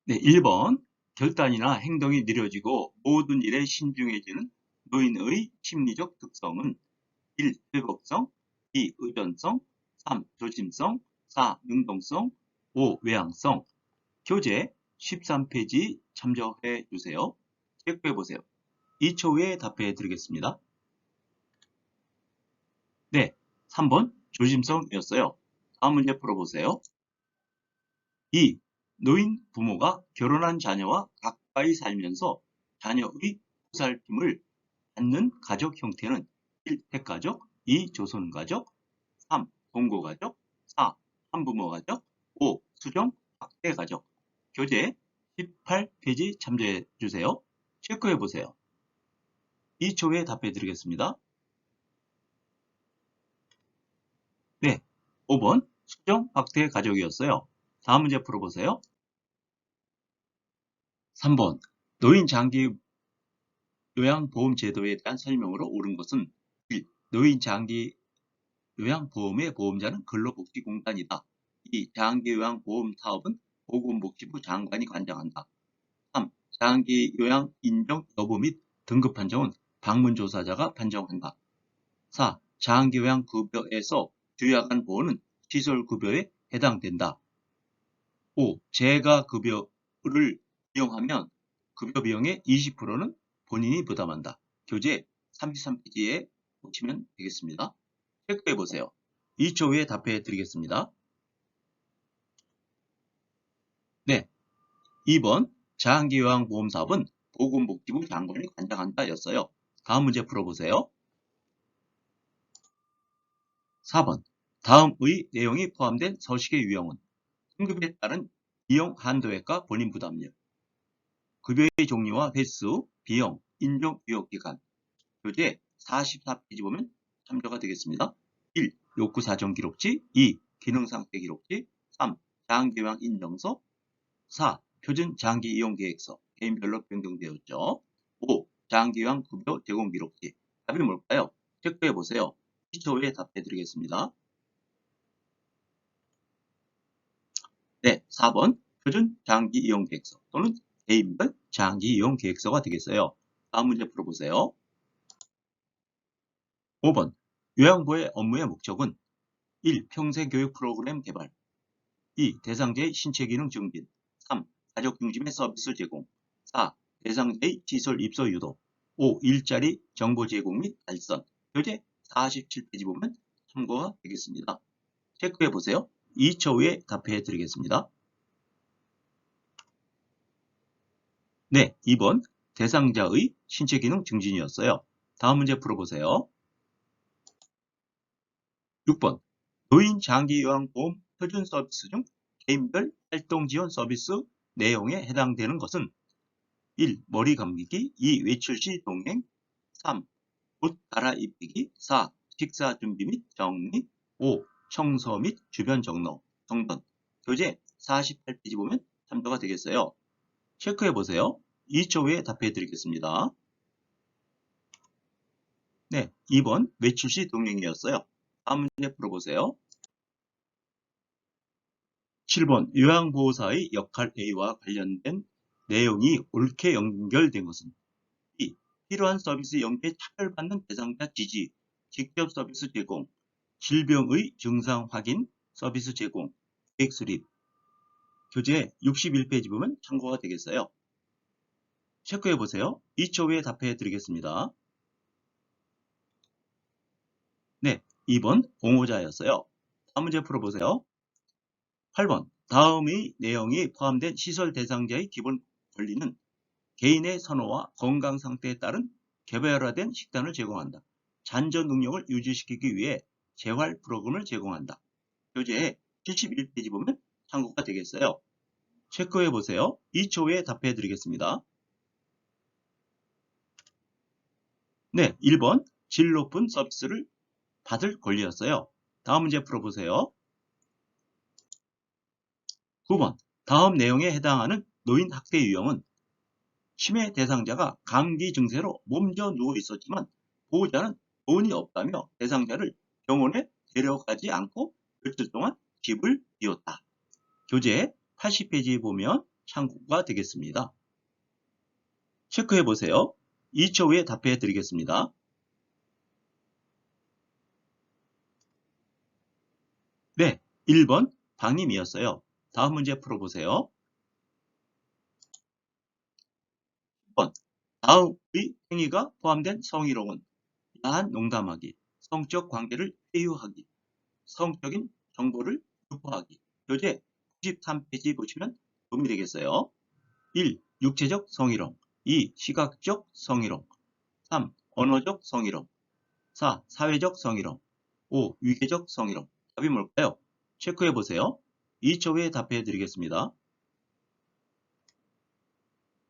네, 1번. 결단이나 행동이 느려지고 모든 일에 신중해지는 노인의 심리적 특성은 1. 회복성, 2. 의존성, 3. 조심성, 4. 능동성, 5. 외향성. 교재 13페이지 참조해 주세요. 체크해 보세요. 2초 후에 답해 드리겠습니다. 네, 3번 조심성이었어요. 다음 문제 풀어보세요. 2. 노인 부모가 결혼한 자녀와 가까이 살면서 자녀의 보살핌을 받는 가족 형태는 1. 핵가족, 2. 조선가족, 3. 동거가족, 4. 한부모가족, 5. 수정 확대가족. 교재 18페이지 참조해 주세요. 체크해 보세요. 2초 후에 답해 드리겠습니다. 네, 5번 수정 확대 가족이었어요. 다음 문제 풀어보세요. 3번 노인 장기 요양보험제도에 대한 설명으로 옳은 것은 1. 노인 장기 요양보험의 보험자는 근로복지공단이다. 2. 장기요양보험 사업은 보건복지부 장관이 관장한다. 3. 장기요양 인정 여부 및 등급 판정은 방문조사자가 판정한다. 4. 장기요양급여에서 주야간 보호는 시설급여에 해당된다. 5. 재가급여를 이용하면 급여 비용의 20%는 본인이 부담한다. 교재 33페이지에 보시면 되겠습니다. 체크해 보세요. 2초 후에 답해 드리겠습니다. 네, 2번 장기요양보험사업은 보건복지부 장관이 관장한다 였어요. 다음 문제 풀어보세요. 4번 다음의 내용이 포함된 서식의 유형은 등급에 따른 이용 한도액과 본인 부담률, 급여의 종류와 횟수, 비용, 인정 유효기간. 교재 44페이지 보면 참조가 되겠습니다. 1. 욕구 사정 기록지, 2. 기능 상태 기록지, 3. 장기요양 인정서, 4. 표준 장기 이용 계획서, 개인별로 변경되었죠. 5. 장기요양 급여 제공 기록지. 답이 뭘까요? 체크해 보세요. 2초 후에 답해 드리겠습니다. 네, 4번 표준 장기 이용 계획서 또는 개인별 장기 이용 계획서가 되겠어요. 다음 문제 풀어보세요. 5번 요양보의 업무의 목적은 1. 평생교육 프로그램 개발, 2. 대상자의 신체기능 증진, 3. 가족 중심의 서비스 제공, 4. 대상자의 시설 입소 유도, 5. 일자리 정보 제공 및 달성. 교재 47페이지 보면 참고가 되겠습니다. 체크해 보세요. 2초 후에 답해 드리겠습니다. 네, 2번 대상자의 신체기능 증진이었어요. 다음 문제 풀어보세요. 6번 노인 장기요양보험 표준 서비스 중 개인별 활동 지원 서비스 내용에 해당되는 것은 1. 머리 감기기, 2. 외출 시 동행, 3. 옷 갈아입히기, 4. 식사 준비 및 정리, 5. 청소 및 주변 정돈. 교재 48페이지 보면 참조가 되겠어요. 체크해 보세요. 2초 후에 답해 드리겠습니다. 네, 2번 외출 시 동행이었어요. 다음 문제 풀어보세요. 7번 요양보호사의 역할 A와 관련된 내용이 옳게 연결된 것은 2. 필요한 서비스 연계에 차별받는 대상자 지지, 직접 서비스 제공, 질병의 증상 확인, 서비스 제공, 계획 수립. 교재 61페이지 보면 참고가 되겠어요. 체크해 보세요. 2초 후에 답해 드리겠습니다. 네, 2번 공호자였어요. 다음 문제 풀어보세요. 8번 다음의 내용이 포함된 시설 대상자의 기본 권리는 개인의 선호와 건강 상태에 따른 개별화된 식단을 제공한다. 잔저 능력을 유지시키기 위해 재활 프로그램을 제공한다. 교재 71페이지 보면 참고가 되겠어요. 체크해 보세요. 2초 후에 답해 드리겠습니다. 네, 1번 질 높은 서비스를 받을 권리였어요. 다음 문제 풀어보세요. 9번 다음 내용에 해당하는 노인 학대 유형은 치매 대상자가 감기 증세로 몸져 누워 있었지만 보호자는 돈이 없다며 대상자를 병원에 데려가지 않고 며칠 동안 집을 비웠다. 교재 80페이지에 보면 참고가 되겠습니다. 체크해 보세요. 2초 후에 답해 드리겠습니다. 네, 1번 박님이었어요. 다음 문제 풀어보세요. 10번 다음의 행위가 포함된 성희롱은 야한 농담하기, 성적 관계를 회유하기, 성적인 정보를 유포하기. 교재 93페이지 보시면 도움이 되겠어요. 1. 육체적 성희롱 2. 시각적 성희롱 3. 언어적 성희롱 4. 사회적 성희롱 5. 위계적 성희롱. 답이 뭘까요? 체크해 보세요. 2초 후에 답해 드리겠습니다.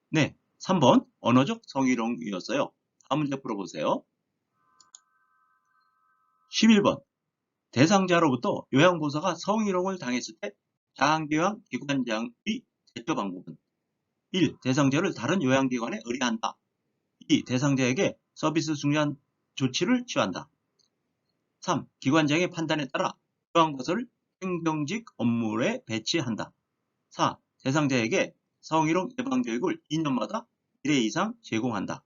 네, 3번 언어적 성희롱이었어요. 다음 문제 풀어보세요. 11번 대상자로부터 요양보호사가 성희롱을 당했을 때 자앙교양 기관장의 대처 방법은 1. 대상자를 다른 요양기관에 의뢰한다. 2. 대상자에게 서비스 중단 조치를 취한다. 3. 기관장의 판단에 따라 요양보호사를 행정직 업무에 배치한다. 4. 대상자에게 성희롱 예방교육을 2년마다 1회 이상 제공한다.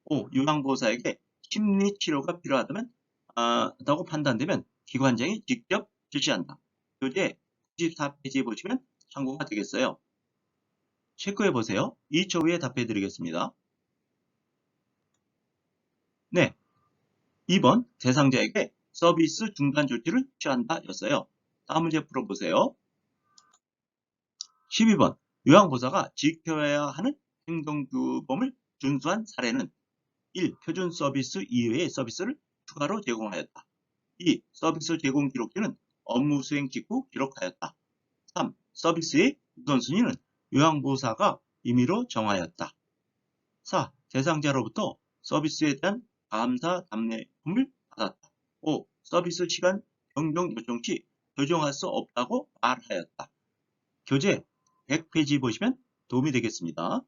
5. 요양보호사에게 심리치료가 필요하다면 다고 판단되면 기관장이 직접 실시한다. 교재 94페이지에 보시면 참고가 되겠어요. 체크해 보세요. 2초 후에 답해 드리겠습니다. 네, 2번 대상자에게 서비스 중단 조치를 취한다 였어요. 다음 문제 풀어보세요. 12번 요양보호사가 지켜야 하는 행정규범을 준수한 사례는 1. 표준 서비스 이외의 서비스를 추가로 제공하였다. 2. 서비스 제공 기록지는 업무 수행 직후 기록하였다. 3. 서비스의 우선순위는 요양보호사가 임의로 정하였다. 4. 대상자로부터 서비스에 대한 감사 답례품을 받았다. 5. 서비스 시간 변경 요청 시 조정할 수 없다고 말하였다. 교재 100페이지 보시면 도움이 되겠습니다.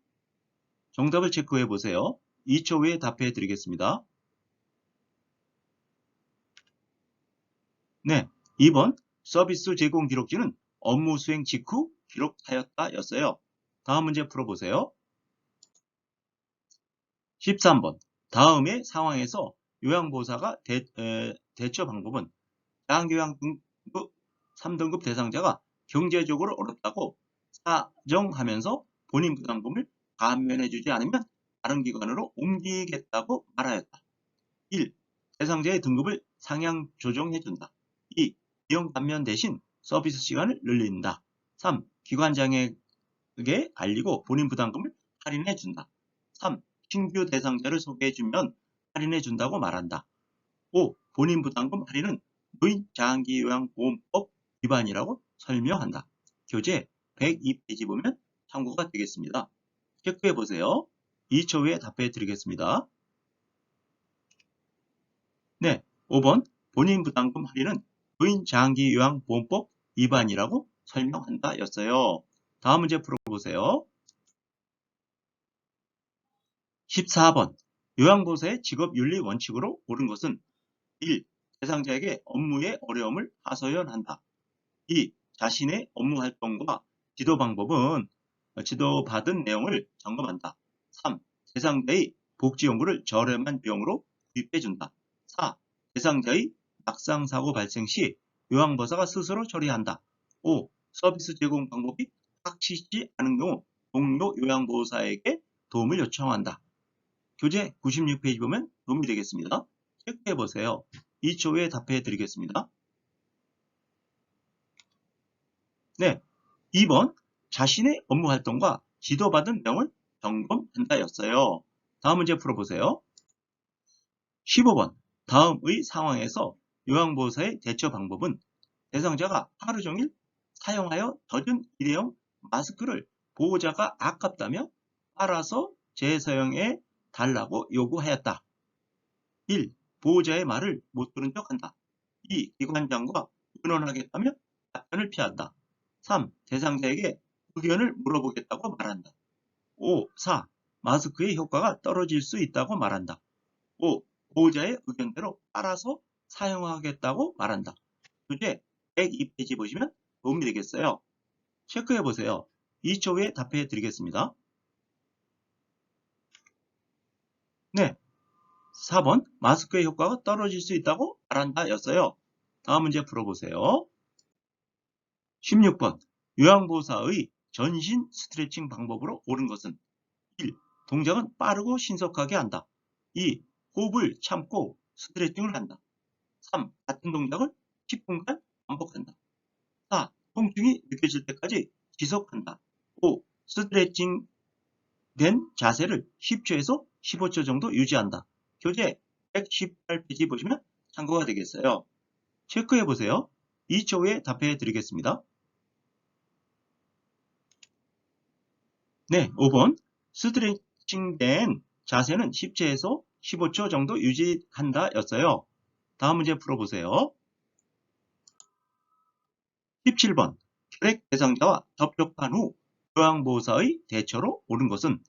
정답을 체크해 보세요. 2초 후에 답해 드리겠습니다. 네, 2번 서비스 제공 기록지는 업무 수행 직후 기록하였다 였어요. 다음 문제 풀어보세요. 13번 다음의 상황에서 요양보호사가 대처 방법은 자앙교양 등급 3등급 대상자가 경제적으로 어렵다고 사정하면서 본인 부담금을 감면해주지 않으면 다른 기관으로 옮기겠다고 말하였다. 1. 대상자의 등급을 상향 조정해준다. 2. 비용 감면 대신 서비스 시간을 늘린다. 3. 기관장에게 알리고 본인 부담금을 할인해준다. 3. 신규 대상자를 소개해주면 할인해준다고 말한다. 5. 본인 부담금 할인은 노인장기요양보험법 위반이라고 설명한다. 교재 102페이지 보면 참고가 되겠습니다. 체크해 보세요. 2초 후에 답해 드리겠습니다. 네, 5번 본인 부담금 할인은 노인장기요양보험법 위반이라고 설명한다 였어요. 다음 문제 풀어보세요. 14번 요양보호사의 직업윤리 원칙으로 옳은 것은 1. 대상자에게 업무의 어려움을 하소연한다. 2. 자신의 업무 활동과 지도 방법은 지도받은 내용을 점검한다. 3. 대상자의 복지연구를 저렴한 비용으로 구입해준다. 4. 대상자의 낙상사고 발생 시 요양보호사가 스스로 처리한다. 5. 서비스 제공 방법이 확실치 않은 경우 동료 요양보호사에게 도움을 요청한다. 교재 96페이지 보면 도움이 되겠습니다. 체크해 보세요. 2초 후에 답해 드리겠습니다. 네, 2번 자신의 업무 활동과 지도받은 내용을 점검한다 였어요. 다음 문제 풀어보세요. 15번 다음의 상황에서 요양보호사의 대처 방법은 대상자가 하루 종일 사용하여 젖은 일회용 마스크를 보호자가 아깝다며 빨아서 재사용해 달라고 요구하였다. 1. 보호자의 말을 못 들은 척한다. 2. 기관장과 의논하겠다며 답변을 피한다. 3. 대상자에게 의견을 물어보겠다고 말한다. 5. 4. 마스크의 효과가 떨어질 수 있다고 말한다. 5. 보호자의 의견대로 따라서 사용하겠다고 말한다. 교재 102페이지 보시면 도움이 되겠어요. 체크해 보세요. 2초 후에 답해 드리겠습니다. 네, 4번 마스크의 효과가 떨어질 수 있다고 말한다 였어요. 다음 문제 풀어보세요. 16번 요양보호사의 전신 스트레칭 방법으로 옳은 것은 1. 동작은 빠르고 신속하게 한다. 2. 호흡을 참고 스트레칭을 한다. 3. 같은 동작을 10분간 반복한다. 4. 통증이 느껴질 때까지 지속한다. 5. 스트레칭 된 자세를 10초에서 15초 정도 유지한다. 교재 118페이지 보시면 참고가 되겠어요. 체크해 보세요. 2초 후에 답해 드리겠습니다. 네, 5번 스트레칭된 자세는 10초에서 15초 정도 유지한다 였어요. 다음 문제 풀어보세요. 17번 혈액 대상자와 접촉한 후 요양보호사의 대처로 옳은 것은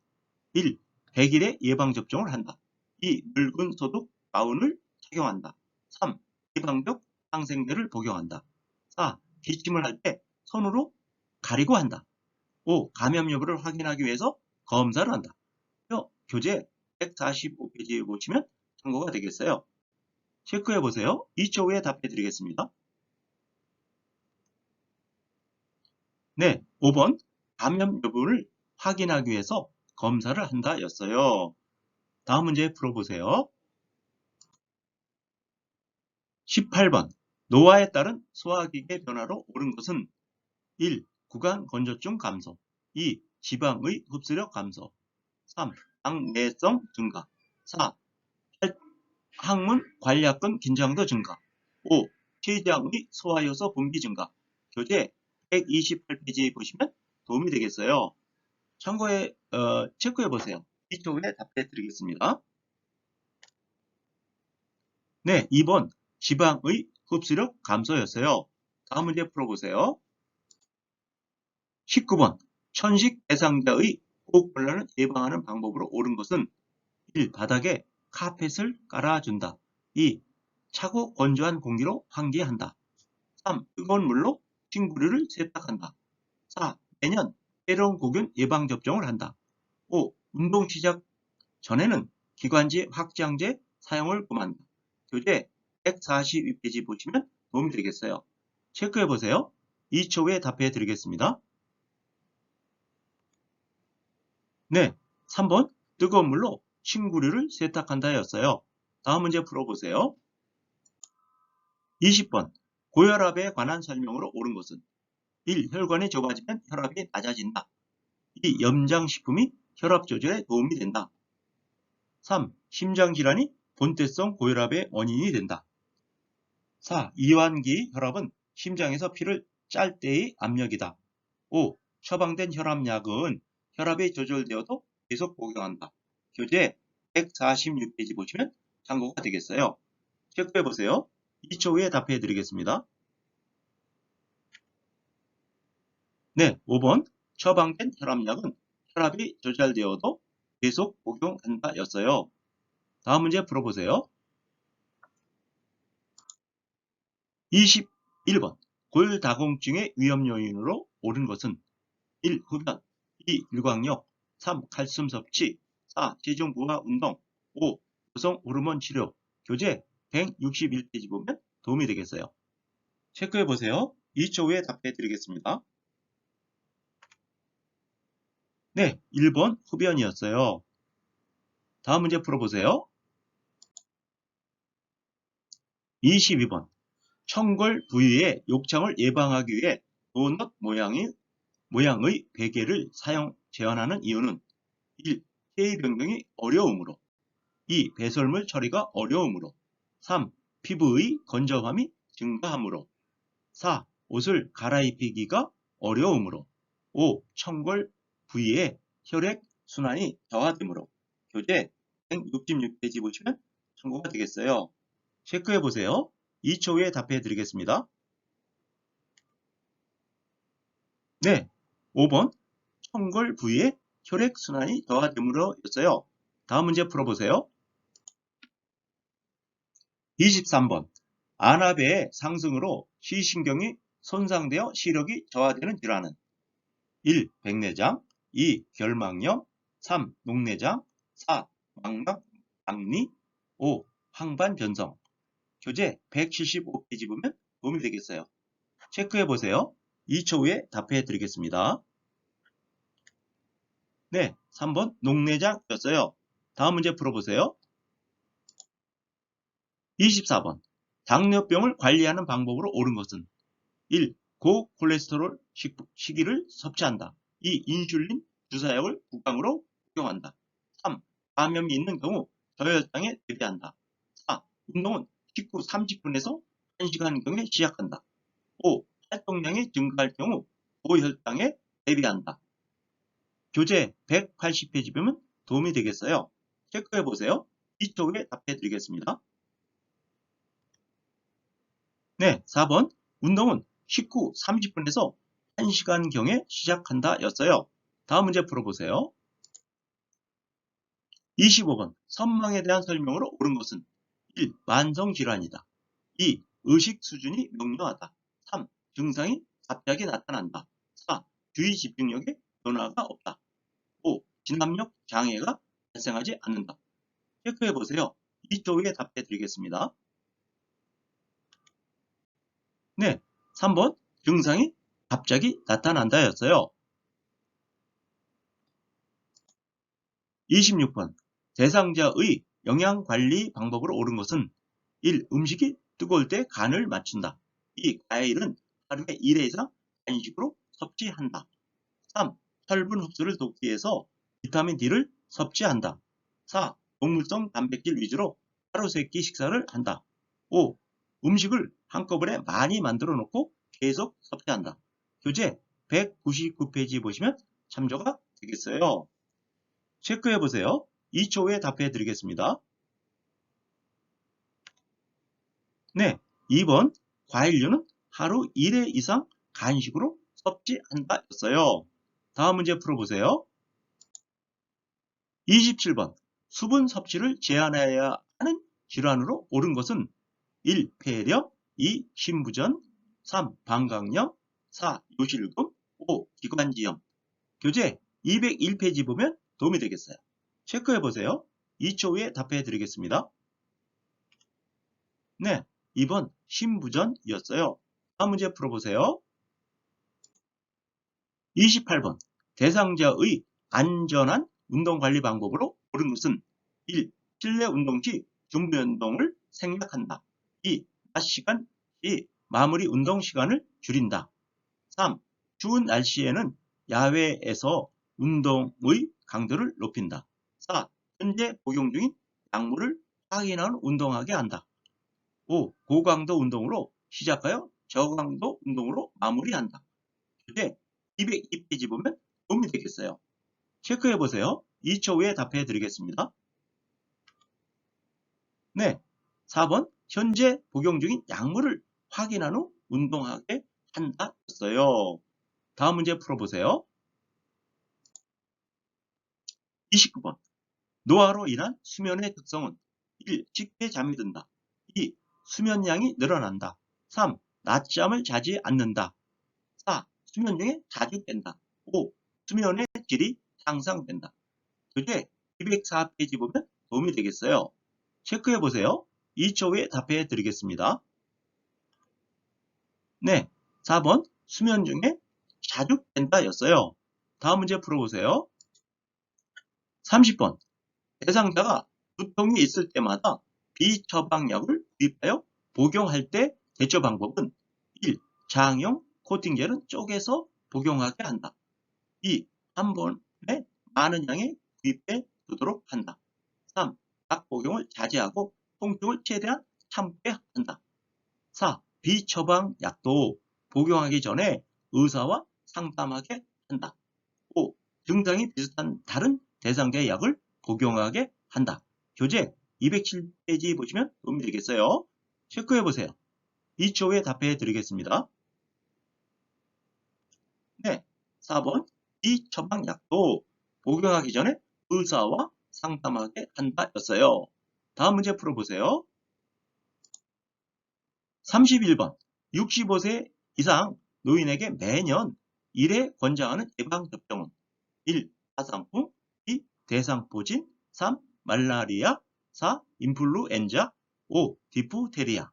1. 100일의 예방접종을 한다. 2. 묽은 소독 가운을 착용한다. 3. 예방적 항생제를 복용한다. 4. 기침을 할 때 손으로 가리고 한다. 5. 감염 여부를 확인하기 위해서 검사를 한다. 교재 145페이지에 보시면 참고가 되겠어요. 체크해 보세요. 2초 후에 답해 드리겠습니다. 네, 5번 감염 여부를 확인하기 위해서 검사를 한다 였어요. 다음 문제 풀어보세요. 18번 노화에 따른 소화기계 변화로 옳은 것은 1. 구강 건조증 감소 2. 지방의 흡수력 감소 3. 당내성 증가 4. 항문 관략근 긴장도 증가 5. 췌장의 소화효소 분비 증가 교재 128페이지 보시면 도움이 되겠어요. 참고해 체크해 보세요. 2초 후에 답해 드리겠습니다. 네, 2번 지방의 흡수력 감소였어요. 다음 문제 풀어보세요. 19번 천식 대상자의 호흡곤란을 예방하는 방법으로 옳은 것은 1. 바닥에 카펫을 깔아준다. 2. 차고 건조한 공기로 환기한다. 3. 뜨거운 물로 싱구류를 세탁한다. 4. 매년 폐렴구균 예방접종을 한다. 5. 운동 시작 전에는 기관지 확장제 사용을 금한다. 교재 142페이지 보시면 도움이 되겠어요. 체크해 보세요. 2초 후에 답해 드리겠습니다. 네, 3번 뜨거운 물로 침구류를 세탁한다 였어요. 다음 문제 풀어보세요. 20번 고혈압에 관한 설명으로 옳은 것은 1. 혈관이 좁아지면 혈압이 낮아진다. 2. 염장식품이 혈압 조절에 도움이 된다. 3. 심장질환이 본태성 고혈압의 원인이 된다. 4. 이완기 혈압은 심장에서 피를 짤 때의 압력이다. 5. 처방된 혈압약은 혈압이 조절되어도 계속 복용한다. 교재 146페이지 보시면 참고가 되겠어요. 체크해 보세요. 2초 후에 답해 드리겠습니다. 네, 5번 처방된 혈압약은 혈압이 조절되어도 계속 복용한다 였어요. 다음 문제 풀어보세요. 21번 골다공증의 위험 요인으로 옳은 것은 1. 흡연 2. 일광욕 3. 칼슘 섭취 4. 체중 부하 운동 5. 여성 호르몬 치료 교재 161페이지 보면 도움이 되겠어요. 체크해 보세요. 2초 후에 답해 드리겠습니다. 네, 1번 흡연이었어요. 다음 문제 풀어보세요. 22번 청골 부위의 욕창을 예방하기 위해 도넛 모양의 베개를 제한하는 이유는 1. 체위 변경이 어려우므로 2. 배설물 처리가 어려우므로 3. 피부의 건조함이 증가하므로 4. 옷을 갈아입히기가 어려우므로 5. 청골 부위의 혈액 순환이 저하되므로 교재 166페이지 보시면 참고가 되겠어요. 체크해 보세요. 2초 후에 답해 드리겠습니다. 네, 5번 청골 부위의 혈액 순환이 저하되므로 였어요. 다음 문제 풀어보세요. 23번 안압의 상승으로 시신경이 손상되어 시력이 저하되는 질환은 1. 백내장 2. 결막염 3. 녹내장 4. 망막, 박리 5. 항반 변성. 교재 175페이지 보면 도움이 되겠어요. 체크해 보세요. 2초 후에 답해 드리겠습니다. 네, 3번 녹내장이었어요. 다음 문제 풀어보세요. 24번 당뇨병을 관리하는 방법으로 옳은 것은 1. 고콜레스테롤 식이를 섭취한다. 2. 인슐린 주사약을 구강으로 복용한다. 3. 감염이 있는 경우 저혈당에 대비한다. 4. 운동은 식후 30분에서 1시간경에 시작한다. 5. 활동량이 증가할 경우 고혈당에 대비한다. 교재 180페이지 보면 도움이 되겠어요. 체크해 보세요. 2초 후에 답해 드리겠습니다. 네, 4번 운동은 식후 30분에서 1시간경에 시작한다 였어요. 다음 문제 풀어보세요. 25번 선망에 대한 설명으로 옳은 것은 1. 만성질환이다. 2. 의식 수준이 명료하다. 3. 증상이 갑자기 나타난다. 4. 주의 집중력에 변화가 없다. 5. 진압력 장애가 발생하지 않는다. 체크해 보세요. 2초 후에 답해 드리겠습니다. 네, 3번 증상이 갑자기 나타난다 였어요. 26번 대상자의 영양관리 방법으로 옳은 것은 1. 음식이 뜨거울 때 간을 맞춘다. 2. 과일은 하루에 1회 이상 간식으로 섭취한다. 3. 혈분 흡수를 돕기 위해서 비타민 D를 섭취한다. 4. 동물성 단백질 위주로 하루 3끼 식사를 한다. 5. 음식을 한꺼번에 많이 만들어 놓고 계속 섭취한다. 교재 199페이지 보시면 참조가 되겠어요. 체크해 보세요. 2초 후에 답해 드리겠습니다. 네, 2번 과일류는 하루 1회 이상 간식으로 섭취한다 였어요. 다음 문제 풀어보세요. 27번 수분 섭취를 제한해야 하는 질환으로 옳은 것은 1. 폐렴 2. 신부전 3. 방광염 4. 요실금 5. 기관지염. 교재 201페이지 보면 도움이 되겠어요. 체크해 보세요. 2초 후에 답해 드리겠습니다. 네, 2번 신부전이었어요. 다음 문제 풀어보세요. 28번 대상자의 안전한 운동관리 방법으로 옳은 것은 1. 실내 운동 시 준비 운동을 생략한다. 2. 낮 시간 시 마무리 운동 시간을 줄인다. 3. 추운 날씨에는 야외에서 운동의 강도를 높인다. 4. 현재 복용 중인 약물을 확인하는 운동하게 한다. 5. 고강도 운동으로 시작하여 저강도 운동으로 마무리한다. 교재 202페이지 보면 도움이 되겠어요. 체크해 보세요. 2초 후에 답해 드리겠습니다. 네, 4번 현재 복용 중인 약물을 확인한 후 운동하게 한다 였어요. 다음 문제 풀어보세요. 29번 노화로 인한 수면의 특성은 1. 쉽게 잠이 든다. 2. 수면량이 늘어난다. 3. 낮잠을 자지 않는다. 4. 수면 중에 자주 깬다. 5. 수면의 질이 향상된다. 교재 204페이지 보면 도움이 되겠어요. 체크해 보세요. 2초 후에 답해 드리겠습니다. 네, 4번 수면 중에 자주 깬다 였어요. 다음 문제 풀어보세요. 30번 대상자가 두통이 있을 때마다 비처방약을 구입하여 복용할 때 대처 방법은 1. 장용 코팅젤은 쪼개서 복용하게 한다. 2. 한 번에 많은 양의 구입해 두도록 한다. 3. 약 복용을 자제하고 통증을 최대한 참게 한다. 4. 비처방 약도 복용하기 전에 의사와 상담하게 한다. 5. 증상이 비슷한 다른 대상자의 약을 복용하게 한다. 교재 207페이지 보시면 도움이 되겠어요. 체크해 보세요. 2초 후에 답해 드리겠습니다. 네, 4번 비처방 약도 복용하기 전에 의사와 상담하게 한다 였어요. 다음 문제 풀어보세요. 31번 65세 이상 노인에게 매년 1회 권장하는 예방접종은 1. 파상풍, 2. 대상포진, 3. 말라리아, 4. 인플루엔자, 5. 디프테리아.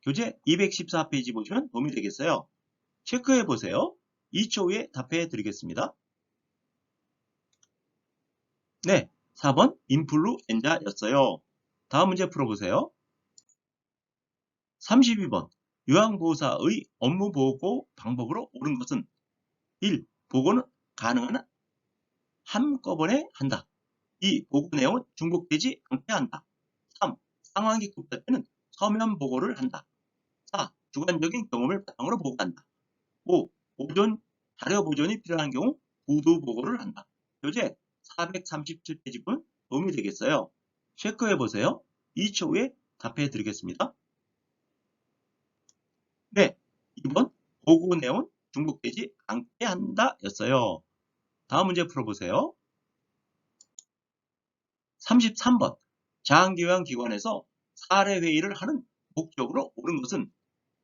교재 214페이지 보시면 도움이 되겠어요. 체크해 보세요. 2초 후에 답해 드리겠습니다. 네, 4번 인플루엔자였어요. 다음 문제 풀어보세요. 32번 요양보호사의 업무보고 방법으로 옳은 것은 1. 보고는 가능한 한꺼번에 한다. 2. 보고 내용은 중복되지 않게 한다. 3. 상황이 급할 때는 서면 보고를 한다. 4. 주관적인 경험을 바탕으로 보고한다. 5. 자료 보존이 필요한 경우 구두 보고를 한다. 교재 437페이지 분 도움이 되겠어요. 체크해 보세요. 2초 후에 답해 드리겠습니다. 네, 2번 보고 내용은 중복되지 않게 한다 였어요. 다음 문제 풀어보세요. 33번 장기요양기관에서 사례회의를 하는 목적으로 옳은 것은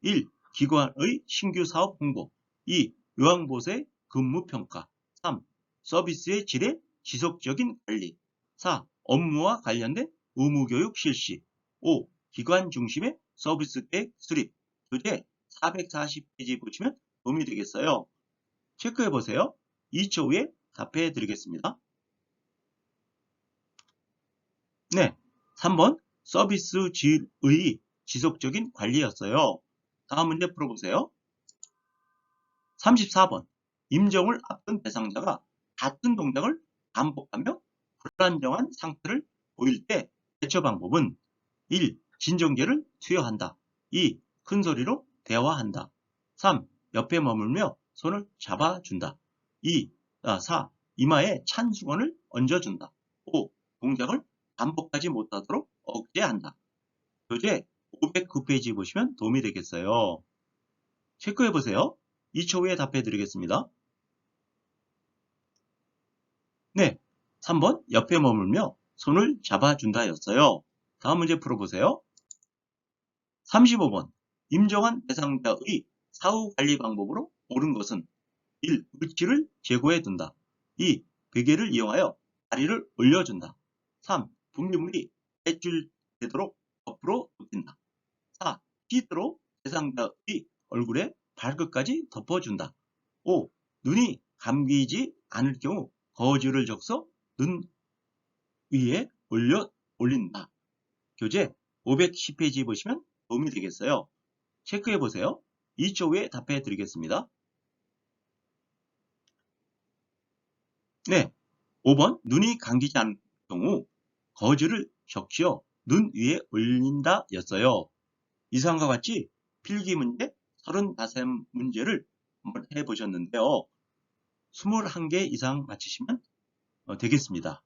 1. 기관의 신규 사업 홍보, 2. 요양보호사의 근무평가, 3. 서비스의 질의 지속적인 관리, 4. 업무와 관련된 의무교육 실시, 5. 기관 중심의 서비스 계획 수립. 교재 440페이지 보시면 도움이 되겠어요. 체크해 보세요. 2초 후에 답해 드리겠습니다. 네, 3번 서비스 질의 지속적인 관리였어요. 다음 문제 풀어보세요. 34번 임정을 앞둔 대상자가 같은 동작을 반복하며 불안정한 상태를 보일 때 대처 방법은 1. 진정제를 투여한다. 2. 큰소리로 대화한다. 3. 옆에 머물며 손을 잡아준다. 4. 이마에 찬 수건을 얹어준다. 5. 동작을 반복하지 못하도록 억제한다. 교재 509페이지 보시면 도움이 되겠어요. 체크해보세요. 2초 후에 답해 드리겠습니다. 네, 3번 옆에 머물며 손을 잡아준다 였어요. 다음 문제 풀어보세요. 35번 임정한 대상자의 사후관리 방법으로 옳은 것은 1. 물질을 제고해 둔다. 2. 베개를 이용하여 다리를 올려준다. 3. 분비물이 배출되도록 옆으로 눕힌다. 4. 시트로 대상자의 얼굴에 발끝까지 덮어준다. 5. 눈이 감기지 않을 경우 거즈를 적셔 눈 위에 올린다. 교재 510페이지 보시면 도움이 되겠어요. 체크해 보세요. 2초 후에 답해 드리겠습니다. 네, 5번 눈이 감기지 않을 경우 거즈를 적셔 눈 위에 올린다 였어요. 이상과 같이 필기 문제 35문제를 한번 해보셨는데요. 21개 이상 맞히시면 되겠습니다.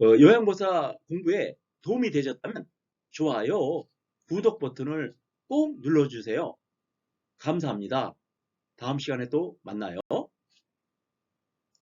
요양보호사 공부에 도움이 되셨다면 좋아요, 구독 버튼을 꼭 눌러주세요. 감사합니다. 다음 시간에 또 만나요.